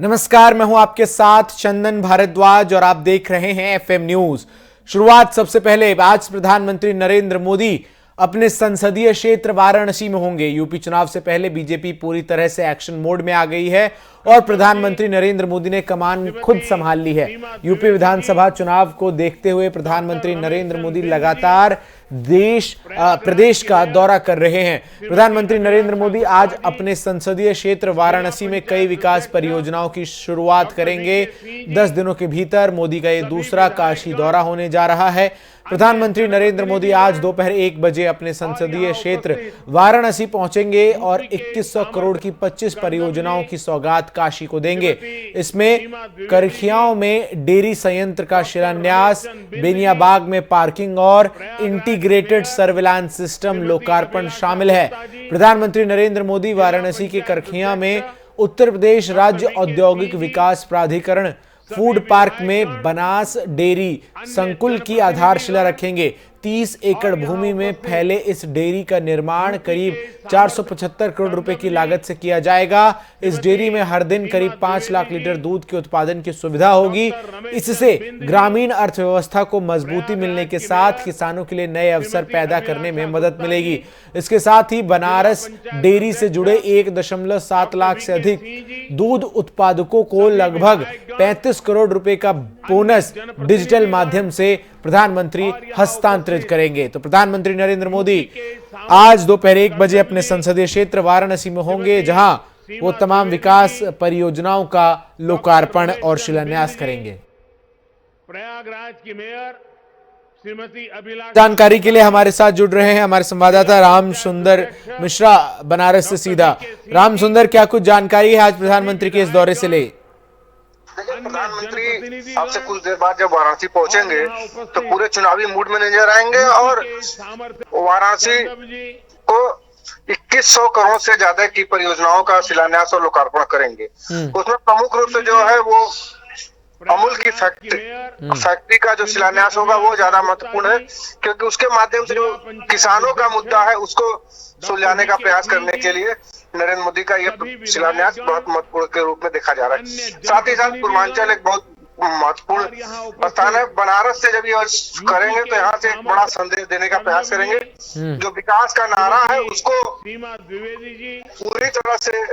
नमस्कार, मैं हूं आपके साथ चंदन भारद्वाज और आप देख रहे हैं एफएम न्यूज। शुरुआत सबसे पहले आज प्रधानमंत्री नरेंद्र मोदी अपने संसदीय क्षेत्र वाराणसी में होंगे। यूपी चुनाव से पहले बीजेपी पूरी तरह से एक्शन मोड में आ गई है और प्रधानमंत्री नरेंद्र मोदी ने कमान खुद संभाल ली है। यूपी विधानसभा चुनाव को देखते हुए प्रधानमंत्री नरेंद्र मोदी लगातार प्रदेश का दौरा कर रहे हैं। प्रधानमंत्री नरेंद्र मोदी आज अपने संसदीय क्षेत्र वाराणसी में कई विकास परियोजनाओं की शुरुआत करेंगे। 10 दिनों के भीतर मोदी का ये दूसरा काशी दौरा होने जा रहा है। प्रधानमंत्री नरेंद्र मोदी आज दोपहर 1 बजे अपने संसदीय क्षेत्र वाराणसी पहुंचेंगे और 2100 करोड़ की 25 परियोजनाओं की सौगात काशी को देंगे। इसमें करखियाओं में डेयरी संयंत्र का शिलान्यास, बेनियाबाग में पार्किंग और इंटीग्रेटेड सर्विलांस सिस्टम लोकार्पण शामिल है। प्रधानमंत्री नरेंद्र मोदी वाराणसी के करखिया में उत्तर प्रदेश राज्य औद्योगिक विकास प्राधिकरण फूड पार्क में बनास डेयरी संकुल की आधारशिला रखेंगे। 30 एकड़ भूमि में फैले इस डेयरी का निर्माण करीब 475 करोड़ रुपए की लागत से किया जाएगा। इस डेयरी में हर दिन करीब 5 लाख लीटर दूध के उत्पादन की सुविधा होगी। इससे ग्रामीण अर्थव्यवस्था को मजबूती मिलने के साथ किसानों के लिए नए अवसर पैदा करने में मदद मिलेगी। इसके साथ ही बनारस डेयरी से जुड़े 1.7 लाख से अधिक दूध उत्पादकों को लगभग 35 करोड़ रुपए का बोनस डिजिटल माध्यम से प्रधानमंत्री हस्तांतरित करेंगे। तो प्रधानमंत्री नरेंद्र मोदी आज दोपहर 1 बजे अपने संसदीय क्षेत्र वाराणसी में होंगे, जहां वो तमाम विकास परियोजनाओं का लोकार्पण और शिलान्यास करेंगे। प्रयागराज की मेयर श्रीमती अभिलाषा जानकारी के लिए हमारे साथ जुड़ रहे हैं हमारे संवाददाता राम सुंदर मिश्रा बनारस से सीधा। राम सुंदर, क्या कुछ जानकारी है आज प्रधानमंत्री के इस दौरे से ले? देखिए, प्रधानमंत्री अब से कुछ देर बाद जब वाराणसी पहुंचेंगे तो पूरे चुनावी मूड में नजर आएंगे और वाराणसी को 2100 करोड़ से ज्यादा की परियोजनाओं का शिलान्यास और लोकार्पण करेंगे। उसमें प्रमुख रूप से जो है वो अमूल की फैक्ट्री का जो शिलान्यास होगा वो ज्यादा महत्वपूर्ण है, क्योंकि उसके माध्यम से जो किसानों का मुद्दा है उसको सुलझाने का प्रयास करने के लिए नरेंद्र मोदी का यह शिलान्यास बहुत महत्वपूर्ण के रूप में देखा जा रहा है। साथ ही साथ पूर्वांचल एक बहुत महत्वपूर्ण स्थान है। बनारस से जब ये करेंगे तो यहाँ से एक बड़ा संदेश देने का प्रयास करेंगे। जो विकास का नारा है उसको पूरी तरह से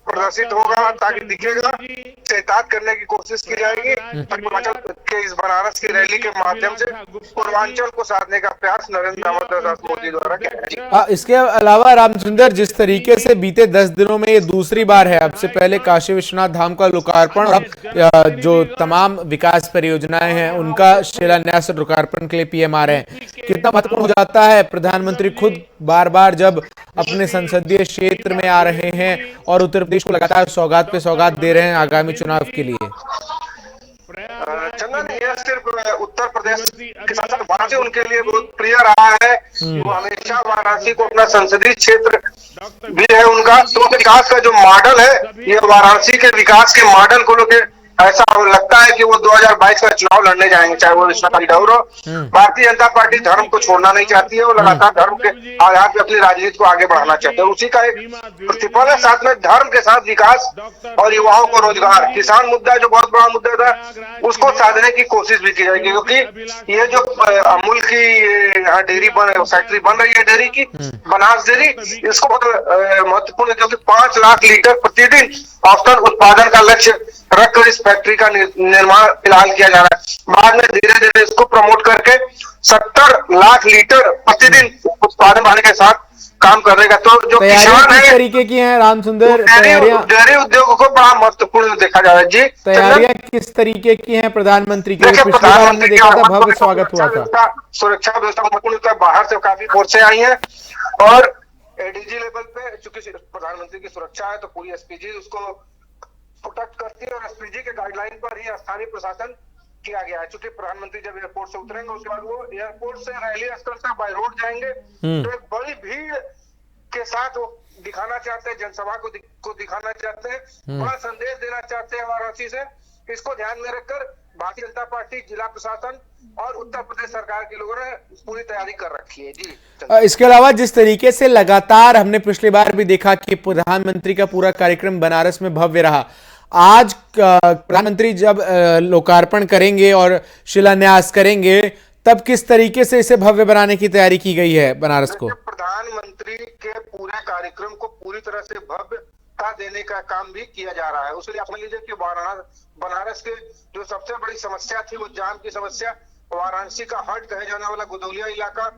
प्रदर्शित होगा ताकि दिखेगा, एहतियात करने की कोशिश की जाएगी। पूर्वांचल के इस बनारस की रैली के माध्यम से पूर्वांचल को साधने का प्रयास नरेंद्र दामोदर मोदी द्वारा किया जाएगा। इसके अलावा रामचंद्र, जिस तरीके से बीते 10 दिनों में ये दूसरी बार है, अब से पहले काशी विश्वनाथ धाम का लोकार्पण और अब जो तमाम विकास परियोजनाएं हैं उनका शिलान्यास और लोकार्पण के लिए पीएम आ रहे हैं, कितना महत्वपूर्ण हो जाता है प्रधानमंत्री खुद बार बार जब अपने संसदीय क्षेत्र में आ रहे हैं और उत्तर प्रदेश को लगातार सौगात पे सौगात दे रहे हैं आगामी चुनाव के लिए? चंदन, यह सिर्फ उत्तर प्रदेश के साथ साथ वाराणसी उनके लिए बहुत प्रिय रहा है। वो हमेशा वाराणसी को अपना संसदीय क्षेत्र भी है उनका। तो विकास का जो मॉडल है, ये वाराणसी के विकास के मॉडल को लेकर ऐसा लगता है कि वो 2022 का चुनाव लड़ने जाएंगे, चाहे वो विश्वनाथ गौर हो। भारतीय जनता पार्टी धर्म को छोड़ना नहीं चाहती है, वो लगातार धर्म के आधार पर अपनी राजनीति को आगे बढ़ाना चाहते हैं। उसी का एक प्रतिफल है। साथ में धर्म के साथ विकास और युवाओं को रोजगार, किसान मुद्दा जो बहुत बड़ा मुद्दा था उसको साधने की कोशिश भी की जाएगी, क्योंकि ये जो अमूल की यहाँ डेयरी फैक्ट्री बन रही है, डेयरी की बनास डेयरी, इसको बहुत महत्वपूर्ण है, क्योंकि 5 लाख लीटर प्रतिदिन औसतन उत्पादन का लक्ष्य रखकर इस फैक्ट्री का निर्माण फिलहाल किया जा रहा है। बाद में धीरे धीरे इसको प्रमोट करके 70 लाख लीटर प्रतिदिन उत्पादन बढ़ाने के साथ काम करने का। तो जो किसान है, तरीके की हैं रामचंद्र, डेयरी उद्योग को बड़ा महत्वपूर्ण देखा जा रहा है। जी, तैयारियां किस तरीके की हैं प्रधानमंत्री की? पिछली बार हमने देखा था भव्य स्वागत हुआ था। सुरक्षा व्यवस्था महत्वपूर्ण, बाहर से काफी फोर्सें आई हैं और एडीजी लेवल पे चूंकि प्रधानमंत्री की सुरक्षा है तो पूरी एसपीजी उसको प्रोटेक्ट करती है और एसपीजी के गाइडलाइन पर ही स्थानीय प्रशासन किया गया है। चूंकि प्रधानमंत्री जब एयरपोर्ट से उतरेंगे उसके बाद वो एयरपोर्ट से रैली स्थल से बाय रोड जाएंगे, तो एक बड़ी भीड़ के साथ वो दिखाना चाहते हैं, जनसभा को दिखाना चाहते हैं, बड़ा संदेश देना चाहते हैं वाराणसी से। इसको ध्यान में रखकर भारतीय जनता पार्टी, जिला प्रशासन और उत्तर प्रदेश सरकार के लोगों ने पूरी तैयारी कर रखी है। जी, इसके अलावा जिस तरीके से लगातार हमने पिछली बार भी देखा कि प्रधानमंत्री का पूरा कार्यक्रम बनारस में भव्य रहा, आज प्रधानमंत्री जब लोकार्पण करेंगे और शिलान्यास करेंगे, तब किस तरीके से इसे भव्य बनाने की तैयारी की गई है बनारस को? प्रधानमंत्री के पूरे कार्यक्रम को पूरी तरह से भव्यता देने का काम भी किया जा रहा है। उसके लिए समझ लीजिए कि बनारस के जो सबसे बड़ी समस्या थी वो जाम की समस्या, वाराणसी का हार्ट कहे जाने वाला गुदौलिया इलाका,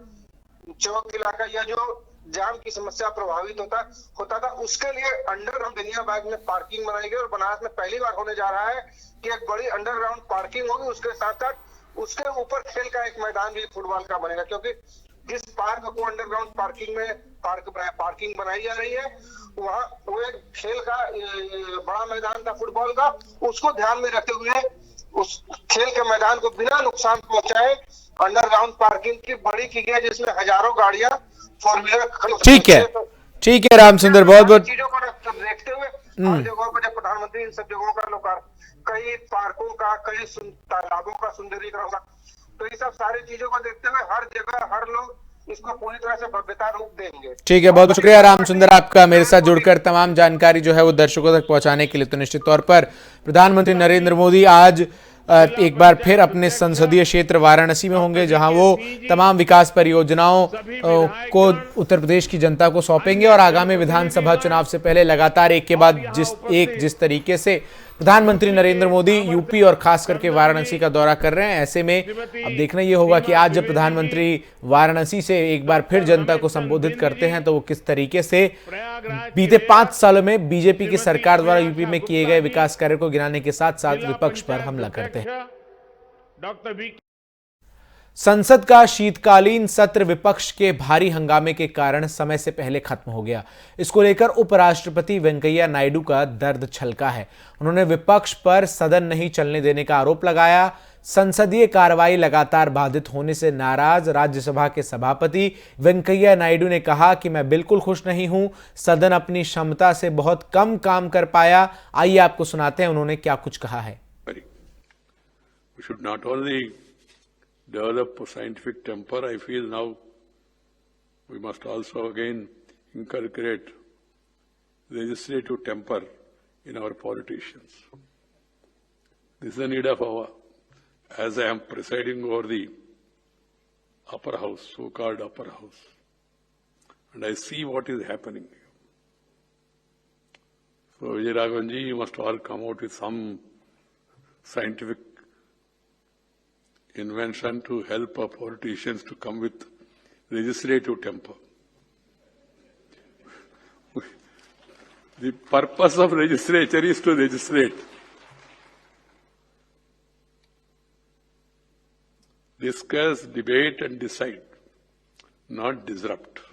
चौक इलाका, या जो जाम की समस्या प्रभावित होता था, उसके लिए अंडरग्राउंड दुनिया बाग में पार्किंग बनाई गई और बनारस में पहली बार होने जा रहा है कि एक बड़ी अंडरग्राउंड पार्किंग होगी। उसके साथ साथ उसके ऊपर खेल का एक मैदान भी फुटबॉल का बनेगा, क्योंकि जिस पार्क को अंडरग्राउंड पार्किंग में पार्किंग बनाई जा रही है, वहाँ वो एक खेल का बड़ा मैदान था फुटबॉल का, उसको ध्यान में रखते हुए उस खेल के मैदान को बिना नुकसान पहुंचाए अंडरग्राउंड पार्किंग की बड़ी की गई, जिसमें हजारों गाड़ियां फोर व्हीलर। ठीक है राम सुंदर, बहुत बहुत चीजों को देखते हुए हर जगहों पर जब प्रधानमंत्री इन सब जगहों का लोकार्पण, कई पार्कों का, कई तालाबों का सुंदरीकरण होगा, तो ये सब सारी चीजों को देखते हुए हर जगह हर लोग इसको पूरी तरह से भव्यता रूप देंगे। ठीक है, बहुत शुक्रिया राम सुंदर आपका मेरे साथ जुड़कर तमाम जानकारी जो है वो दर्शकों तक पहुंचाने के लिए। तो निश्चित तौर पर प्रधानमंत्री नरेंद्र मोदी आज एक बार फिर अपने संसदीय क्षेत्र वाराणसी में होंगे, जहां वो तमाम विकास परियोजनाओं को उत्तर प्रदेश की जनता को सौंपेंगे और आगामी विधानसभा चुनाव से पहले लगातार एक के बाद जिस तरीके से प्रधानमंत्री नरेंद्र मोदी यूपी और खास करके वाराणसी का दौरा कर रहे हैं, ऐसे में अब देखना ये होगा कि आज जब प्रधानमंत्री वाराणसी से एक बार फिर जनता को संबोधित करते हैं तो वो किस तरीके से बीते 5 सालों में बीजेपी की सरकार द्वारा यूपी में किए गए विकास कार्य को गिनाने के साथ साथ विपक्ष पर हमला करते हैं। संसद का शीतकालीन सत्र विपक्ष के भारी हंगामे के कारण समय से पहले खत्म हो गया। इसको लेकर उपराष्ट्रपति वेंकैया नायडू का दर्द छलका है। उन्होंने विपक्ष पर सदन नहीं चलने देने का आरोप लगाया। संसदीय कार्रवाई लगातार बाधित होने से नाराज राज्यसभा के सभापति वेंकैया नायडू ने कहा कि मैं बिल्कुल खुश नहीं हूं, सदन अपनी क्षमता से बहुत कम काम कर पाया। आइए आपको सुनाते हैं उन्होंने क्या कुछ कहा है। Develop a scientific temper. I feel now we must also again inculcate legislative temper in our politicians. This is the need of hour. As I am presiding over the upper house, so-called upper house, and I see what is happening. So Vijay Raghavanji, you must all come out with some scientific invention to help our politicians to come with legislative temper. The purpose of legislature is to legislate. Discuss, debate and decide, not disrupt.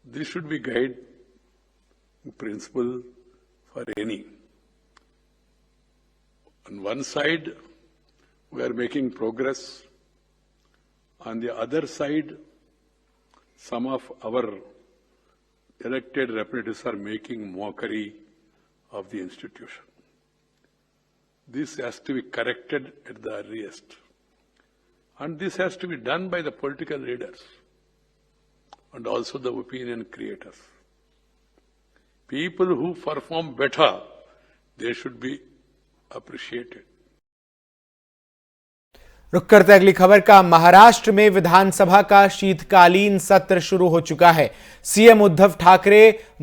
This should be guide principle for any. On one side, we are making progress. On the other side, some of our elected representatives are making mockery of the institution. This has to be corrected at the earliest. And this has to be done by the political leaders and also the opinion creators. People who perform better, they should be appreciated. रुक करते अगली खबर का। महाराष्ट्र में विधानसभा का शीतकालीन सत्र शुरू हो चुका है। सीएम उद्धव ठाकरे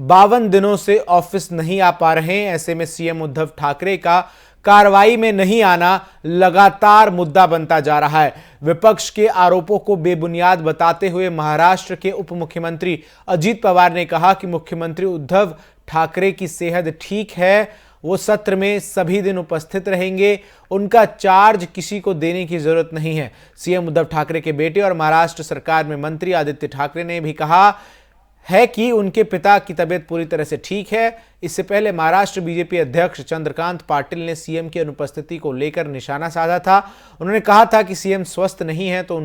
52 दिनों से ऑफिस नहीं आ पा रहे हैं। ऐसे में सीएम उद्धव ठाकरे का कार्रवाई में नहीं आना लगातार मुद्दा बनता जा रहा है। विपक्ष के आरोपों को बेबुनियाद बताते हुए महाराष्ट्र के उप मुख्यमंत्री अजीत पवार ने कहा कि मुख्यमंत्री उद्धव ठाकरे की सेहत ठीक है, वो सत्र में सभी दिन उपस्थित रहेंगे, उनका चार्ज किसी को देने की जरूरत नहीं है। सीएम उद्धव ठाकरे के बेटे और महाराष्ट्र सरकार में मंत्री आदित्य ठाकरे ने भी कहा है कि उनके पिता की तबीयत पूरी तरह से ठीक है। इससे पहले महाराष्ट्र बीजेपी अध्यक्ष चंद्रकांत पाटिल ने सीएम की अनुपस्थिति को लेकर निशाना साधा था। उन्होंने कहा था कि सीएम स्वस्थ नहीं है तो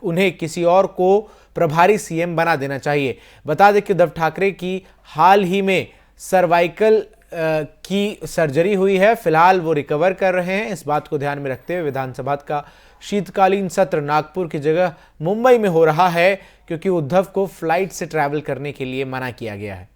उन्हें किसी और को प्रभारी सीएम बना देना चाहिए। बता दें कि उद्धव ठाकरे की हाल ही में सर्वाइकल की सर्जरी हुई है। फिलहाल वो रिकवर कर रहे हैं। इस बात को ध्यान में रखते हुए विधानसभा का शीतकालीन सत्र नागपुर की जगह मुंबई में हो रहा है, क्योंकि उद्धव को फ्लाइट से ट्रैवल करने के लिए मना किया गया है।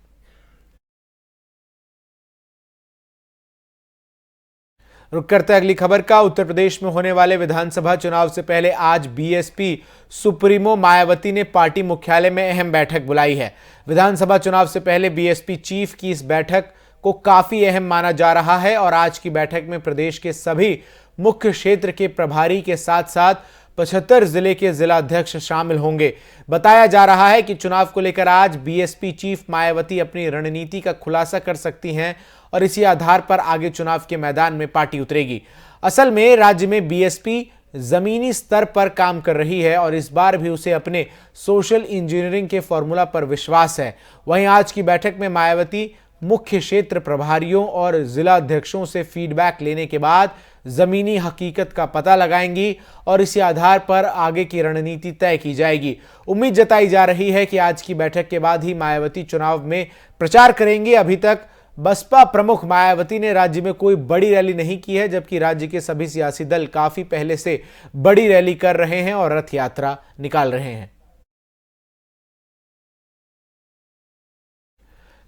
रुक करते हैं अगली खबर का। उत्तर प्रदेश में होने वाले विधानसभा चुनाव से पहले आज बीएसपी सुप्रीमो मायावती ने पार्टी मुख्यालय में अहम बैठक बुलाई है। विधानसभा चुनाव से पहले बीएसपी चीफ की इस बैठक को काफी अहम माना जा रहा है और आज की बैठक में प्रदेश के सभी मुख्य क्षेत्र के प्रभारी के साथ साथ 75 जिले के जिलाध्यक्ष शामिल होंगे। बताया जा रहा है कि चुनाव को लेकर आज बीएसपी चीफ मायावती अपनी रणनीति का खुलासा कर सकती हैं और इसी आधार पर आगे चुनाव के मैदान में पार्टी उतरेगी। असल में राज्य में बीएसपी जमीनी स्तर पर काम कर रही है और इस बार भी उसे अपने सोशल इंजीनियरिंग के फॉर्मूला पर विश्वास है। वहीं आज की बैठक में मायावती मुख्य क्षेत्र प्रभारियों और जिलाध्यक्षों से फीडबैक लेने के बाद जमीनी हकीकत का पता लगाएंगी और इसी आधार पर आगे की रणनीति तय की जाएगी। उम्मीद जताई जा रही है कि आज की बैठक के बाद ही मायावती चुनाव में प्रचार करेंगे। अभी तक बसपा प्रमुख मायावती ने राज्य में कोई बड़ी रैली नहीं की है, जबकि राज्य के सभी सियासी दल काफी पहले से बड़ी रैली कर रहे हैं और रथ यात्रा निकाल रहे हैं।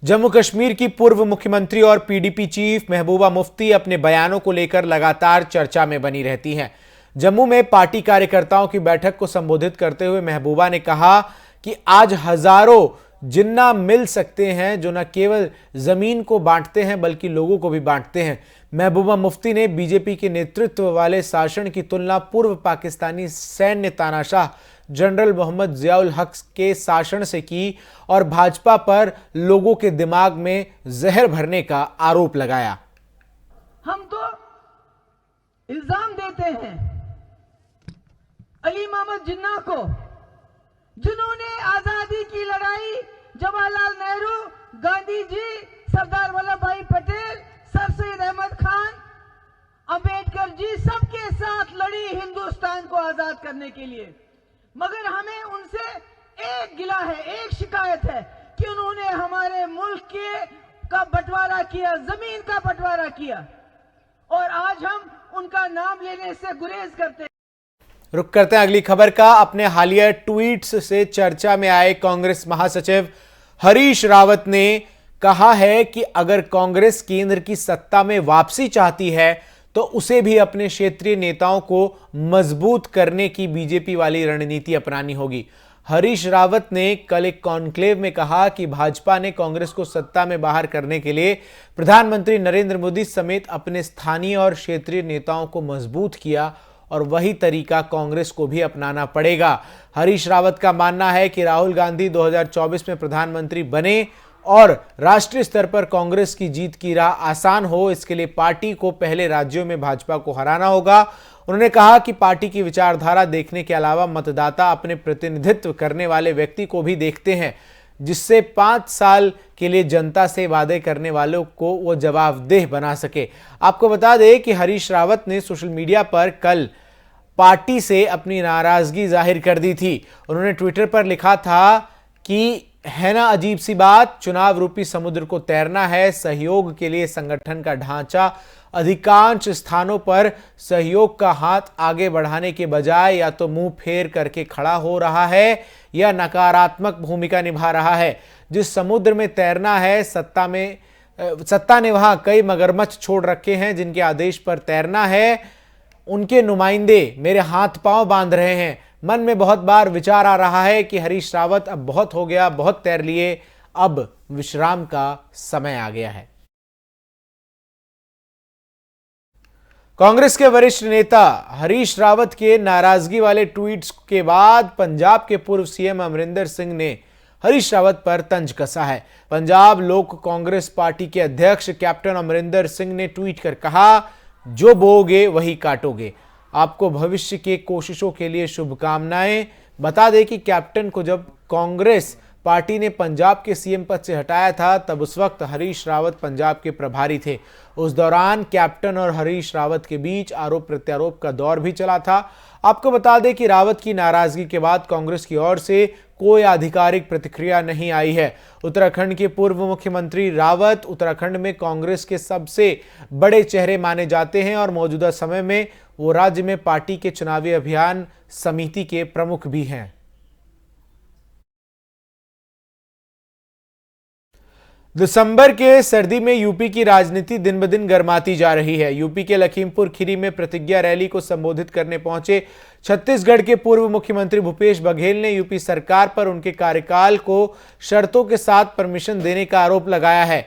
जम्मू कश्मीर की पूर्व मुख्यमंत्री और पीडीपी चीफ महबूबा मुफ्ती अपने बयानों को लेकर लगातार चर्चा में बनी रहती हैं। जम्मू में पार्टी कार्यकर्ताओं की बैठक को संबोधित करते हुए महबूबा ने कहा कि आज हजारों जिन्ना मिल सकते हैं जो न केवल जमीन को बांटते हैं बल्कि लोगों को भी बांटते हैं। महबूबा मुफ्ती ने बीजेपी के नेतृत्व वाले शासन की तुलना पूर्व पाकिस्तानी सैन्य तानाशाह जनरल मोहम्मद जियाउल हक के शासन से की और भाजपा पर लोगों के दिमाग में जहर भरने का आरोप लगाया। हम तो इल्जाम देते हैं अली मोहम्मद जिन्ना को, जिन्होंने आजादी की लड़ाई जवाहरलाल नेहरू, गांधी जी, सरदार वल्लभ भाई पटेल, सर सैयद अहमद खान, अंबेडकर जी सबके साथ लड़ी हिंदुस्तान को आजाद करने के लिए। मगर हमें उनसे एक गिला है, एक शिकायत है कि उन्होंने हमारे मुल्क का बंटवारा किया, जमीन का बंटवारा किया और आज हम उनका नाम लेने से गुरेज करते हैं। रुक करते हैं अगली खबर का। अपने हालिया ट्वीट्स से चर्चा में आए कांग्रेस महासचिव हरीश रावत ने कहा है कि अगर कांग्रेस केंद्र की सत्ता में वापसी चाहती है तो उसे भी अपने क्षेत्रीय नेताओं को मजबूत करने की बीजेपी वाली रणनीति अपनानी होगी। हरीश रावत ने कल एक कॉन्क्लेव में कहा कि भाजपा ने कांग्रेस को सत्ता में बाहर करने के लिए प्रधानमंत्री नरेंद्र मोदी समेत अपने स्थानीय और क्षेत्रीय नेताओं को मजबूत किया और वही तरीका कांग्रेस को भी अपनाना पड़ेगा। हरीश रावत का मानना है कि राहुल गांधी 2024 में प्रधानमंत्री बने और राष्ट्रीय स्तर पर कांग्रेस की जीत की राह आसान हो, इसके लिए पार्टी को पहले राज्यों में भाजपा को हराना होगा। उन्होंने कहा कि पार्टी की विचारधारा देखने के अलावा मतदाता अपने प्रतिनिधित्व करने वाले व्यक्ति को भी देखते हैं, जिससे 5 साल के लिए जनता से वादे करने वालों को वो जवाबदेह बना सके। आपको बता दें कि हरीश रावत ने सोशल मीडिया पर कल पार्टी से अपनी नाराजगी जाहिर कर दी थी। उन्होंने ट्विटर पर लिखा था कि है ना अजीब सी बात, चुनाव रूपी समुद्र को तैरना है, सहयोग के लिए संगठन का ढांचा अधिकांश स्थानों पर सहयोग का हाथ आगे बढ़ाने के बजाय या तो मुंह फेर करके खड़ा हो रहा है या नकारात्मक भूमिका निभा रहा है। जिस समुद्र में तैरना है, सत्ता ने वहां कई मगरमच्छ छोड़ रखे हैं जिनके आदेश पर तैरना है। उनके नुमाइंदे मेरे हाथ पांव बांध रहे हैं। मन में बहुत बार विचार आ रहा है कि हरीश रावत अब बहुत हो गया, बहुत तैर लिए, अब विश्राम का समय आ गया है। कांग्रेस के वरिष्ठ नेता हरीश रावत के नाराजगी वाले ट्वीट्स के बाद पंजाब के पूर्व सीएम अमरिंदर सिंह ने हरीश रावत पर तंज कसा है। पंजाब लोक कांग्रेस पार्टी के अध्यक्ष कैप्टन अमरिंदर सिंह ने ट्वीट कर कहा, जो बोओगे वही काटोगे, आपको भविष्य के कोशिशों के लिए शुभकामनाएं। बता दें कि कैप्टन को जब कांग्रेस पार्टी ने पंजाब के सीएम पद से हटाया था तब उस वक्त हरीश रावत पंजाब के प्रभारी थे। उस दौरान कैप्टन और हरीश रावत के बीच आरोप प्रत्यारोप का दौर भी चला था। आपको बता दें कि रावत की नाराजगी के बाद कांग्रेस की ओर से कोई आधिकारिक प्रतिक्रिया नहीं आई है। उत्तराखंड के पूर्व मुख्यमंत्री रावत उत्तराखंड में कांग्रेस के सबसे बड़े चेहरे माने जाते हैं और मौजूदा समय में वो राज्य में पार्टी के चुनावी अभियान समिति के प्रमुख भी हैं। दिसंबर के सर्दी में यूपी की राजनीति दिन ब दिन गर्माती जा रही है। यूपी के लखीमपुर खीरी में प्रतिज्ञा रैली को संबोधित करने पहुंचे छत्तीसगढ़ के पूर्व मुख्यमंत्री भूपेश बघेल ने यूपी सरकार पर उनके कार्यकाल को शर्तों के साथ परमिशन देने का आरोप लगाया है।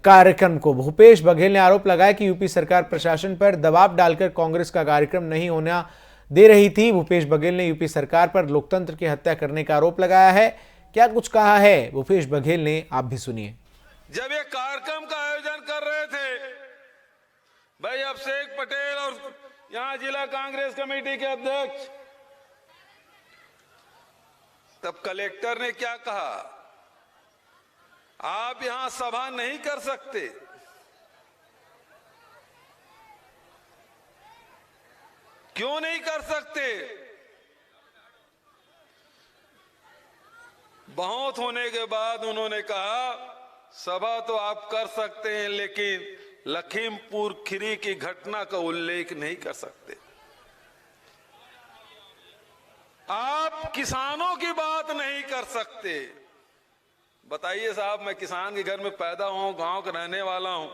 कार्यक्रम को भूपेश बघेल ने आरोप लगाया कि यूपी सरकार प्रशासन पर दबाव डालकर कांग्रेस का कार्यक्रम नहीं होना दे रही थी। भूपेश बघेल ने यूपी सरकार पर लोकतंत्र की हत्या करने का आरोप लगाया है। क्या कुछ कहा है भूपेश बघेल ने, आप भी सुनिए। जब ये कार्यक्रम का आयोजन कर रहे थे भाई अभिषेक पटेल और यहां जिला कांग्रेस कमेटी के अध्यक्ष, तब कलेक्टर ने क्या कहा, आप यहां सभा नहीं कर सकते। क्यों नहीं कर सकते? बहुत होने के बाद उन्होंने कहा सभा तो आप कर सकते हैं लेकिन लखीमपुर खीरी की घटना का उल्लेख नहीं कर सकते। आप किसानों की बात नहीं कर सकते। बताइए साहब, मैं किसान के घर में पैदा हूं, गांव का रहने वाला हूं,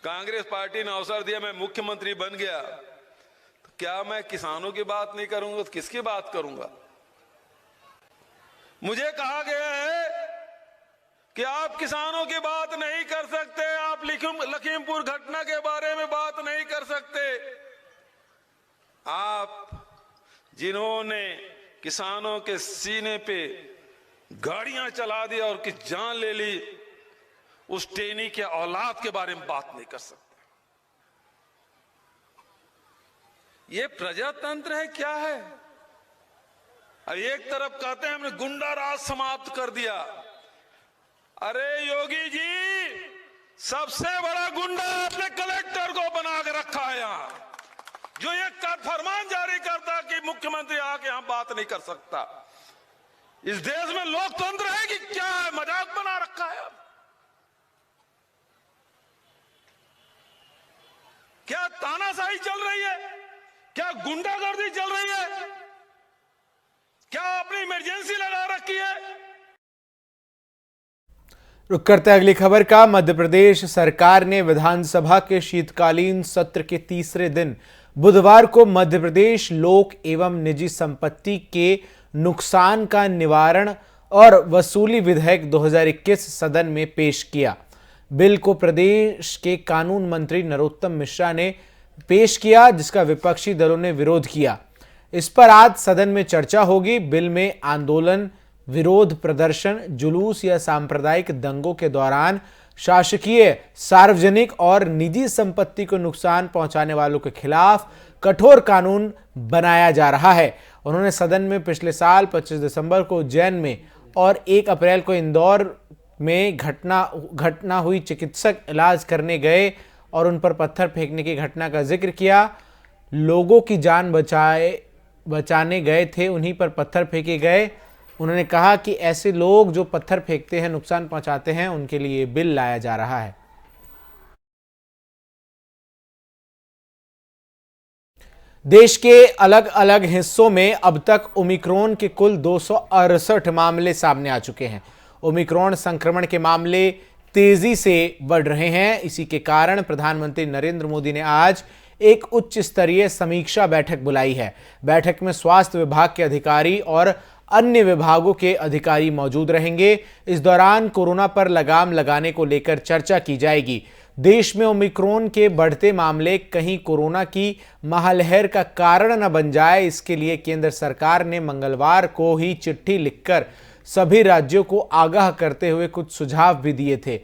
कांग्रेस पार्टी ने अवसर दिया, मैं मुख्यमंत्री बन गया, तो क्या मैं किसानों की बात नहीं करूंगा तो किसकी बात करूंगा? मुझे कहा गया है कि आप किसानों की बात नहीं कर सकते, आप लखीमपुर घटना के बारे में बात नहीं कर सकते। आप जिन्होंने किसानों के सीने पे गाड़ियां चला दी और की जान ले ली, उस टेनी के औलाद के बारे में बात नहीं कर सकते। ये प्रजातंत्र है क्या है? अब एक तरफ कहते हैं हमने गुंडा राज समाप्त कर दिया। अरे योगी जी, सबसे बड़ा गुंडा आपने कलेक्टर को बना के रखा है यहां, जो ये फरमान जारी करता कि मुख्यमंत्री आके यहां बात नहीं कर सकता। इस देश में लोकतंत्र है कि क्या है? मजाक बना रखा है। क्या तानाशाही चल रही है? क्या गुंडागर्दी चल रही है? क्या आपने इमरजेंसी लगा रखी है? रुक करते हैं अगली खबर का। मध्य प्रदेश सरकार ने विधानसभा के शीतकालीन सत्र के तीसरे दिन बुधवार को मध्य प्रदेश लोक एवं निजी संपत्ति के नुकसान का निवारण और वसूली विधेयक 2021 सदन में पेश किया। बिल को प्रदेश के कानून मंत्री नरोत्तम मिश्रा ने पेश किया, जिसका विपक्षी दलों ने विरोध किया। इस पर आज सदन में चर्चा होगी। बिल में आंदोलन, विरोध प्रदर्शन, जुलूस या सांप्रदायिक दंगों के दौरान शासकीय, सार्वजनिक और निजी संपत्ति को नुकसान पहुंचाने वालों के खिलाफ कठोर कानून बनाया जा रहा है। उन्होंने सदन में पिछले साल 25 दिसंबर को उज्जैन में और 1 अप्रैल को इंदौर में घटना हुई चिकित्सक इलाज करने गए और उन पर पत्थर फेंकने की घटना का जिक्र किया। लोगों की जान बचाने गए थे, उन्हीं पर पत्थर फेंके गए। उन्होंने कहा कि ऐसे लोग जो पत्थर फेंकते हैं, नुकसान पहुंचाते हैं, उनके लिए बिल लाया जा रहा है। देश के अलग अलग हिस्सों में अब तक ओमिक्रॉन के कुल 268 मामले सामने आ चुके हैं। ओमिक्रॉन संक्रमण के मामले तेजी से बढ़ रहे हैं। इसी के कारण प्रधानमंत्री नरेंद्र मोदी ने आज एक उच्च स्तरीय समीक्षा बैठक बुलाई है। बैठक में स्वास्थ्य विभाग के अधिकारी और अन्य विभागों के अधिकारी मौजूद रहेंगे। इस दौरान कोरोना पर लगाम लगाने को लेकर चर्चा की जाएगी। देश में ओमिक्रॉन के बढ़ते मामले कहीं कोरोना की महालहर का कारण न बन जाए, इसके लिए केंद्र सरकार ने मंगलवार को ही चिट्ठी लिखकर सभी राज्यों को आगाह करते हुए कुछ सुझाव भी दिए थे।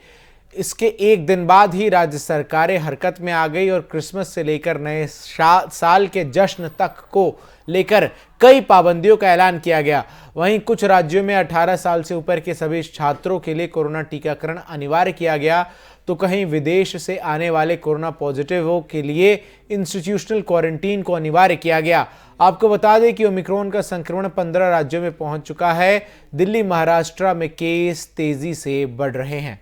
इसके एक दिन बाद ही राज्य सरकारें हरकत में आ गई और क्रिसमस से लेकर नए साल के जश्न तक को लेकर कई पाबंदियों का ऐलान किया गया। वहीं कुछ राज्यों में 18 साल से ऊपर के सभी छात्रों के लिए कोरोना टीकाकरण अनिवार्य किया गया, तो कहीं विदेश से आने वाले कोरोना पॉजिटिवों के लिए इंस्टीट्यूशनल क्वारंटीन को अनिवार्य किया गया। आपको बता दें कि ओमिक्रॉन का संक्रमण 15 राज्यों में पहुंच चुका है। दिल्ली, महाराष्ट्र में केस तेजी से बढ़ रहे हैं।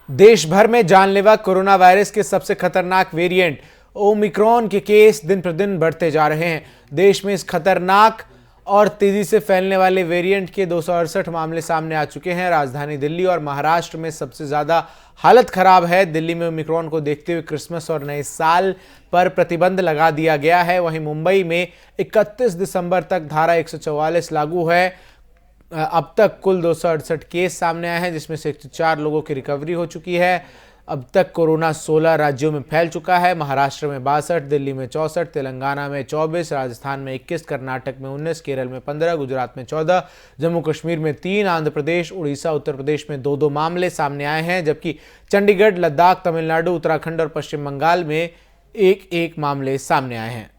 देश भर में जानलेवा कोरोना वायरस के सबसे खतरनाक वेरिएंट ओमिक्रॉन के केस दिन प्रतिदिन बढ़ते जा रहे हैं। देश में इस खतरनाक और तेजी से फैलने वाले वेरिएंट के 268 मामले सामने आ चुके हैं। राजधानी दिल्ली और महाराष्ट्र में सबसे ज्यादा हालत खराब है। दिल्ली में ओमिक्रॉन को देखते हुए क्रिसमस और नए साल पर प्रतिबंध लगा दिया गया है। वहीं मुंबई में 31 दिसंबर तक धारा 144 लागू है। अब तक कुल 268 केस सामने आए हैं, जिसमें से 104 लोगों की रिकवरी हो चुकी है। अब तक कोरोना 16 राज्यों में फैल चुका है। महाराष्ट्र में 62, दिल्ली में 64, तेलंगाना में 24, राजस्थान में 21, कर्नाटक में 19, केरल में 15, गुजरात में 14, जम्मू कश्मीर में 3, आंध्र प्रदेश, उड़ीसा, उत्तर प्रदेश में 2-2 मामले सामने आए हैं, जबकि चंडीगढ़, लद्दाख, तमिलनाडु, उत्तराखंड और पश्चिम बंगाल में 1-1 मामले सामने आए हैं।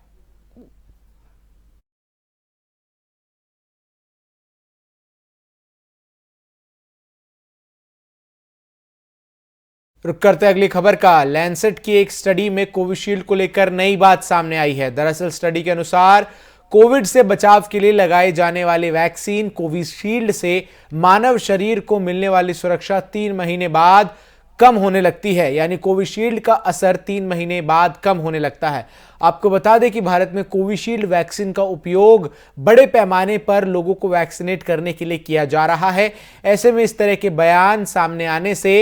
रुक करते अगली खबर का। लैंसेट की एक स्टडी में कोविशील्ड को लेकर नई बात सामने आई है। दरअसल स्टडी के अनुसार कोविड से बचाव के लिए लगाए जाने वाले वैक्सीन कोविशील्ड से मानव शरीर को मिलने वाली सुरक्षा 3 महीने बाद कम होने लगती है। यानी कोविशील्ड का असर 3 महीने बाद कम होने लगता है। आपको बता दें कि भारत में कोविशील्ड वैक्सीन का उपयोग बड़े पैमाने पर लोगों को वैक्सीनेट करने के लिए किया जा रहा है। ऐसे में इस तरह के बयान सामने आने से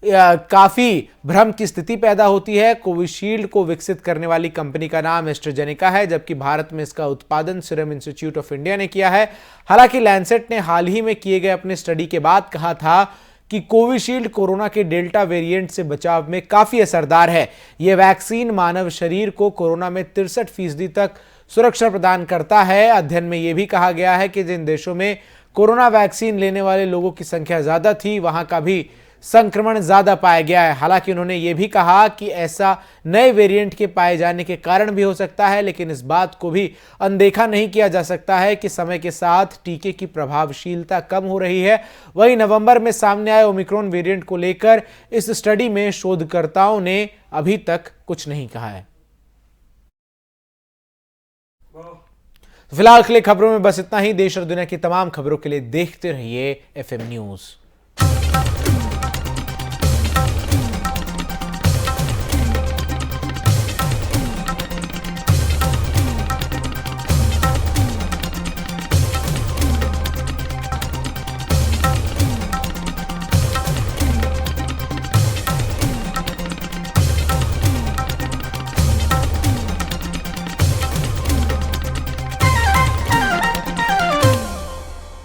काफी भ्रम की स्थिति पैदा होती है। कोविशील्ड को विकसित करने वाली कंपनी का नाम एस्ट्राजेनेका है, जबकि भारत में इसका उत्पादन सीरम इंस्टीट्यूट ऑफ इंडिया ने किया है। हालांकि लैंसेट ने हाल ही में किए गए अपने स्टडी के बाद कहा था कि कोविशील्ड कोरोना के डेल्टा वेरिएंट से बचाव में काफी असरदार है। यह वैक्सीन मानव शरीर को कोरोना में 63% तक सुरक्षा प्रदान करता है। अध्ययन में यह भी कहा गया है कि जिन देशों में कोरोना वैक्सीन लेने वाले लोगों की संख्या ज्यादा थी, वहां का भी संक्रमण ज्यादा पाया गया है। हालांकि उन्होंने ये भी कहा कि ऐसा नए वेरिएंट के पाए जाने के कारण भी हो सकता है, लेकिन इस बात को भी अनदेखा नहीं किया जा सकता है कि समय के साथ टीके की प्रभावशीलता कम हो रही है। वहीं नवंबर में सामने आए ओमिक्रॉन वेरिएंट को लेकर इस स्टडी में शोधकर्ताओं ने अभी तक कुछ नहीं कहा है। फिलहाल के लिए खबरों में बस इतना ही। देश और दुनिया की तमाम खबरों के लिए देखते रहिए FM न्यूज।